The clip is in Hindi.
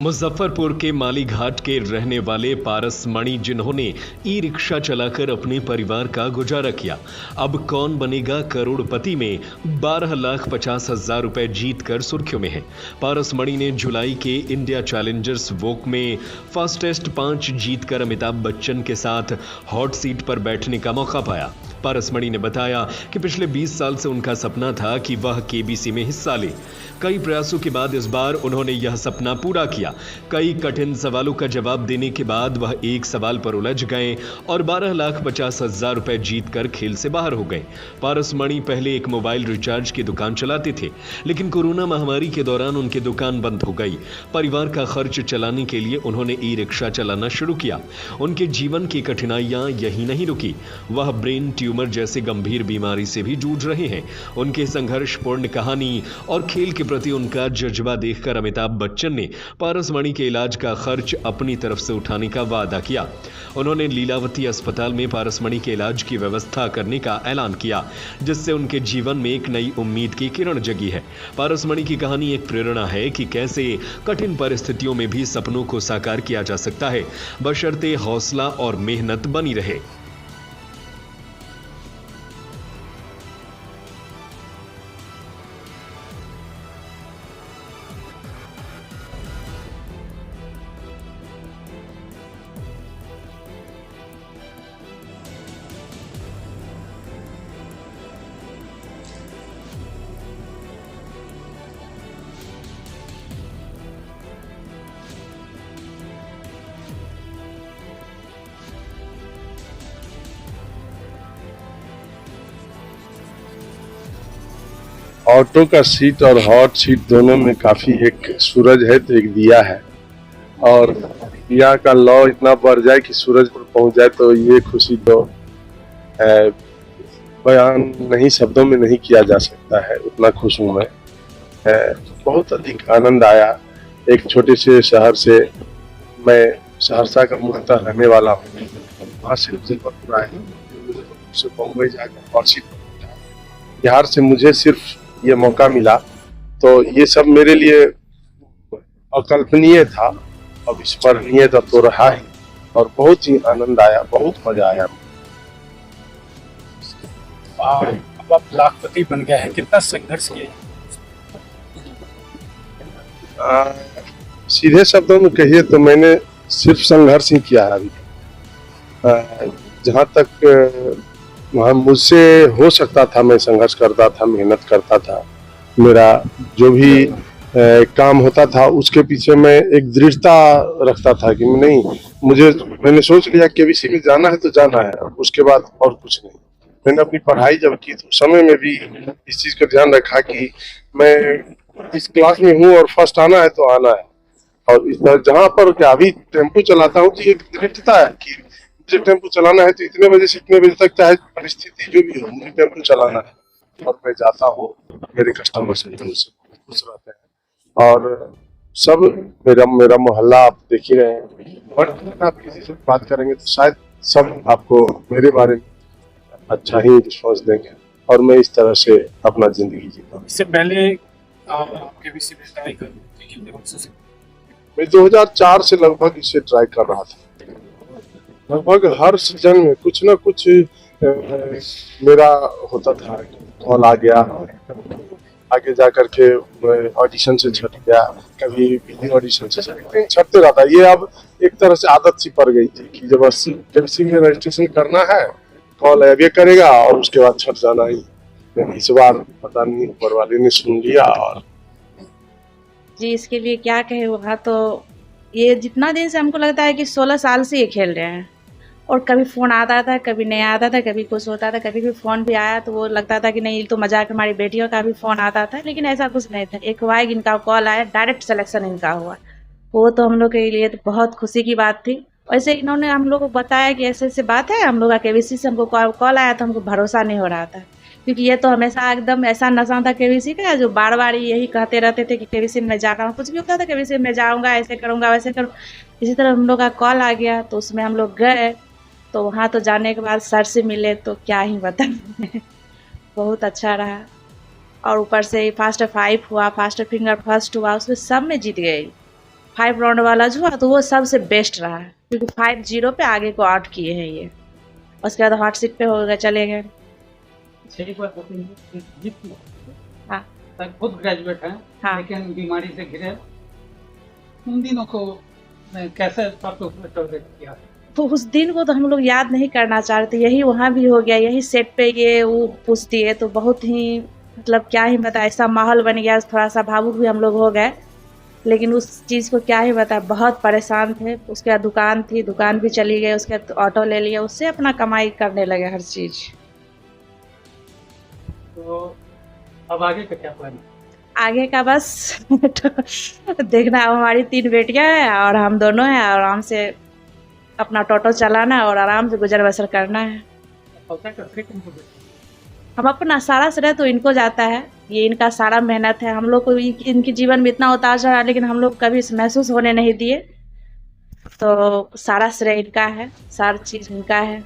मुजफ्फरपुर के मालीघाट के रहने वाले पारस मणि जिन्होंने ई रिक्शा चलाकर अपने परिवार का गुजारा किया, अब कौन बनेगा करोड़पति में 12,50,000 रुपए जीतकर सुर्खियों में है। पारस मणि ने जुलाई के इंडिया चैलेंजर्स वॉक में फास्टेस्ट 5 जीतकर अमिताभ बच्चन के साथ हॉट सीट पर बैठने का मौका पाया। पारस मणि ने बताया कि पिछले 20 साल से उनका सपना था कि वह केबीसी में हिस्सा ले। कई प्रयासों के बाद इस बार उन्होंने यह सपना पूरा किया। कई कठिन सवालों का जवाब देने के बाद वह एक सवाल पर उलझ गए और 12,50,000 रुपए जीतकर खेल से बाहर हो गए। पारस मणि पहले एक मोबाइल रिचार्ज की दुकान चलाते थे, लेकिन कोरोना महामारी के दौरान उनकी दुकान बंद हो गई। परिवार का खर्च चलाने के लिए उन्होंने ई रिक्शा चलाना शुरू किया। उनके जीवन की कठिनाइयां यही नहीं रुकी, वह ब्रेन ट्यूमर जैसे गंभीर बीमारी से भी जूझ रहे हैं। उनके संघर्षपूर्ण कहानी और खेल के प्रति उनका जज्बा देखकर अमिताभ बच्चन ने पारस मणि के इलाज का खर्च अपनी तरफ से उठाने का वादा किया। उन्होंने लीलावती अस्पताल में पारस मणि के इलाज की व्यवस्था करने का ऐलान किया, जिससे उनके जीवन में एक नई उम्मीद की किरण जगी है। पारस मणि की कहानी एक प्रेरणा है कि कैसे कठिन परिस्थितियों में भी सपनों को साकार किया जा सकता है, बशर्ते हौसला और मेहनत बनी रहे। ऑटो का सीट और हॉट सीट दोनों में काफी, एक सूरज है तो एक दिया है, और दिया का लौ इतना बढ़ जाए कि सूरज पर पहुंच जाए तो ये खुशी तो बयान नहीं, शब्दों में नहीं किया जा सकता है। उतना खुश हूँ मैं। बहुत अधिक आनंद आया। एक छोटे से शहर से, मैं सहरसा का मूलतः रहने वाला हूँ, वहाँ से मुजफ्फरपुर आया, से बम्बई जाकर हॉट सीट पर, बिहार से मुझे सिर्फ ये मौका मिला, तो ये सब मेरे लिए अकल्पनीय था, अब स्मरणीय तो रहा है, और बहुत ही आनंद आया, बहुत मजा आया। अब आप लाखपति बन गए हैं, कितना संघर्ष किया? सीधे शब्दों में कहिए तो मैंने सिर्फ संघर्ष ही किया है अभी। जहाँ तक वहाँ मुझसे हो सकता था, मैं संघर्ष करता था, मेहनत करता था। मेरा जो भी काम होता था उसके पीछे मैं एक दृढ़ता रखता था कि नहीं, मैंने सोच लिया कि केबीसी में जाना है तो जाना है, उसके बाद और कुछ नहीं। मैंने अपनी पढ़ाई जब की तो समय में भी इस चीज का ध्यान रखा कि मैं इस क्लास में हूँ और फर्स्ट आना है तो आना है। और इस तरह जहाँ पर क्या अभी टेम्पो चलाता हूँ तो एक दृढ़ता है कि मुझे टेम्पो चलाना है तो इतने बजे से इतने बजे तक, चाहे परिस्थिति जो भी हो, मुझे टेम्पो चलाना है। और मैं जाता हूँ, मेरे कस्टमर से खुश रहते हैं, और सब मेरा मोहल्ला आप देख ही रहे हैं। बट आप किसी से बात करेंगे तो शायद सब आपको मेरे बारे में अच्छा ही रिस्पॉन्स देंगे, और मैं इस तरह से अपना जिंदगी जीता हूँ। इससे पहले आप केबीसी में ट्राई कर कितने वर्षों से? मैं 2004 से लगभग इसे ट्राई कर रहा था। लगभग हर सीजन में कुछ ना कुछ मेरा होता था, कॉल आ गया, आगे जा करके ऑडिशन से छट गया, कभी वीडियो ऑडिशन से छटते रहता। ये अब एक तरह से आदत सी पड़ गई थी कि जब केबीसी में रजिस्ट्रेशन करना है, कॉल आगे करेगा और उसके बाद छट जाना ही। इस बार पता नहीं ऊपर वाले ने सुन लिया। और जी, इसके लिए क्या कहे, वहाँ तो ये जितना दिन से हमको लगता है कि 16 साल से ये खेल रहे हैं, और कभी फ़ोन आता था, कभी नहीं आता था, कभी कुछ होता था, कभी भी फ़ोन भी आया तो वो लगता था कि नहीं, तो मजाक, हमारी बेटियों का भी फ़ोन आता था, लेकिन ऐसा कुछ नहीं था। एक हुआ इनका कॉल आया, डायरेक्ट सिलेक्शन इनका हुआ, वो तो हम लोग के लिए तो बहुत खुशी की बात थी। वैसे इन्होंने हम लोग को बताया कि ऐसे ऐसे बात है, हम लोग का केबीसी से हमको कॉल आया तो हमको भरोसा नहीं हो रहा था, क्योंकि ये तो हमेशा एकदम ऐसा नशा था केबीसी का, जो बार बार यही कहते रहते थे कि केबीसी में जा रहा हूँ, कुछ भी होता था केबीसी में जाऊँगा, ऐसे करूँगा, वैसे करूँ। इसी तरह हम लोग का कॉल आ गया तो उसमें हम लोग गए, तो वहाँ तो जाने के बाद सर से मिले तो क्या ही बताएं बहुत अच्छा रहा। और ऊपर से फास्ट 5 हुआ, फास्ट फिंगर फर्स्ट हुआ, उसमें सब में जीत गई। 5 राउंड वाला जो हुआ तो वो सबसे बेस्ट रहा है, क्योंकि 5-0 पे आगे को आउट किए हैं ये। उसके बाद हॉट सीट पे हो गए, चले गए। एक बात बताइए, जीत हाँ सर खुद ग्रेजुएट हैं, हाँ। लेकिन बीमारी से घिरे, उन दिनों को कैसे आपको टॉलरेट किया? तो उस दिन को तो हम लोग याद नहीं करना चाह रहे थे, यही वहाँ भी हो गया, यही सेट पे ये वो पूछ दिए, तो बहुत ही मतलब क्या ही बता, ऐसा माहौल बन गया, थोड़ा सा भावुक भी हम लोग हो गए। लेकिन उस चीज़ को क्या ही बता, बहुत परेशान थे। उसके बाद दुकान थी, दुकान भी चली गई, उसके बाद ऑटो ले लिया, उससे अपना कमाई करने लगे हर चीज़। तो अब आगे का क्या प्लान है? आगे का बस देखना, अब हमारी 3 बेटियां हैं और हम दोनों हैं, आराम से अपना टोटो चलाना है और आराम से गुजर बसर करना है। पैसा का श्रेय किनको देते हैं? हम अपना सारा श्रेय तो इनको जाता है, ये इनका सारा मेहनत है। हम लोग को इनके जीवन में इतना उतार चढ़ा, लेकिन हम लोग कभी महसूस होने नहीं दिए, तो सारा श्रेय इनका है, सारी चीज़ इनका है।